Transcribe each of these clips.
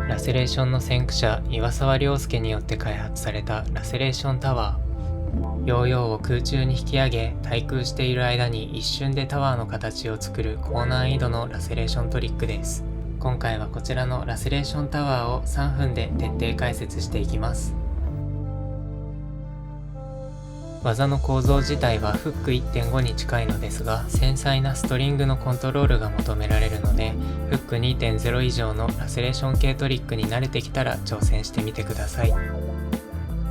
ラセレーションの先駆者岩沢亮介によって開発されたラセレーションタワー。ヨーヨーを空中に引き上げ滞空している間に一瞬でタワーの形を作る高難易度のラセレーショントリックです。今回はこちらのラセレーションタワーを3分で徹底解説していきます。技の構造自体はフック 1.5 に近いのですが、繊細なストリングのコントロールが求められるので、フック 2.0 以上のラセレーション系トリックに慣れてきたら挑戦してみてください。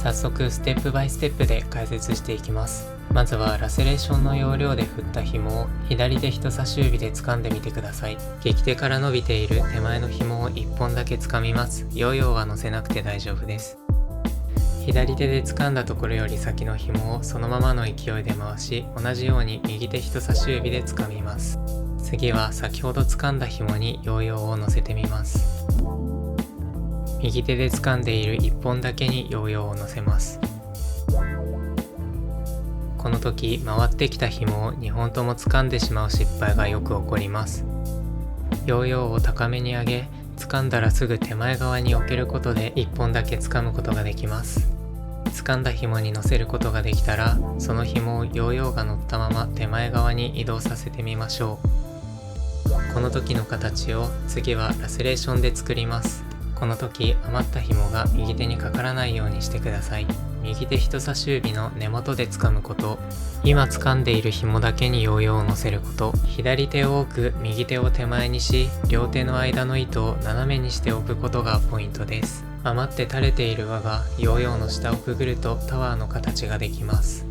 早速ステップバイステップで解説していきます。まずはラセレーションの要領で振った紐を左手人差し指で掴んでみてください。利き手から伸びている手前の紐を1本だけ掴みます。ヨーヨーは乗せなくて大丈夫です。左手で掴んだところより先の紐をそのままの勢いで回し、同じように右手人差し指で掴みます。次は先ほど掴んだ紐にヨーヨーを乗せてみます。右手で掴んでいる1本だけにヨーヨーを乗せます。この時回ってきた紐を2本とも掴んでしまう失敗がよく起こります。ヨーヨーを高めに上げ、掴んだらすぐ手前側に置けることで1本だけ掴むことができます。掴んだ紐に乗せることができたら、その紐をヨーヨーが乗ったまま手前側に移動させてみましょう。この時の形を次はラセレーションで作ります。この時余った紐が右手にかからないようにしてください。右手人差し指の根元で掴むこと、今掴んでいる紐だけにヨーヨーを乗せること、左手を置く右手を手前にし、両手の間の糸を斜めにしておくことがポイントです。余って垂れている輪がヨーヨーの下をくぐるとタワーの形ができます。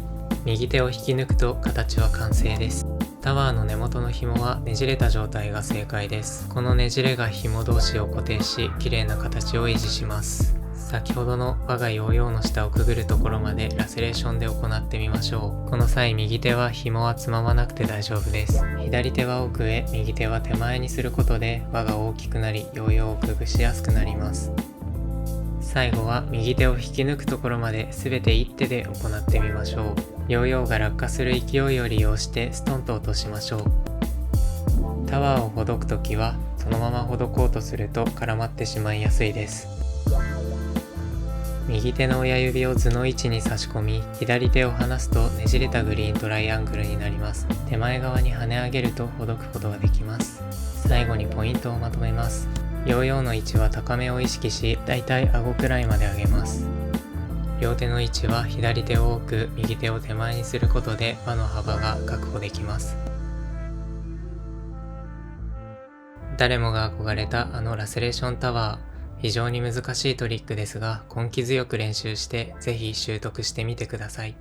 右手を引き抜くと形は完成です。タワーの根元の紐はねじれた状態が正解です。このねじれが紐同士を固定し、綺麗な形を維持します。先ほどの輪がヨーヨーの下をくぐるところまでラセレーションで行ってみましょう。この際右手は紐はつままなくて大丈夫です。左手は奥へ、右手は手前にすることで輪が大きくなり、ヨーヨーをくぐしやすくなります。最後は右手を引き抜くところまで全て一手で行ってみましょう。ヨーヨーが落下する勢いを利用してストンと落としましょう。タワーをほどくときはそのままほどこうとすると絡まってしまいやすいです。右手の親指を図の位置に差し込み、左手を離すとねじれたグリーントライアングルになります。手前側に跳ね上げるとほどくことができます。最後にポイントをまとめます。ヨーヨーの位置は高めを意識し、だいたい顎くらいまで上げます。両手の位置は左手を奥、右手を手前にすることで輪の幅が確保できます。誰もが憧れたあのラセレーションタワー。非常に難しいトリックですが、根気強く練習してぜひ習得してみてください。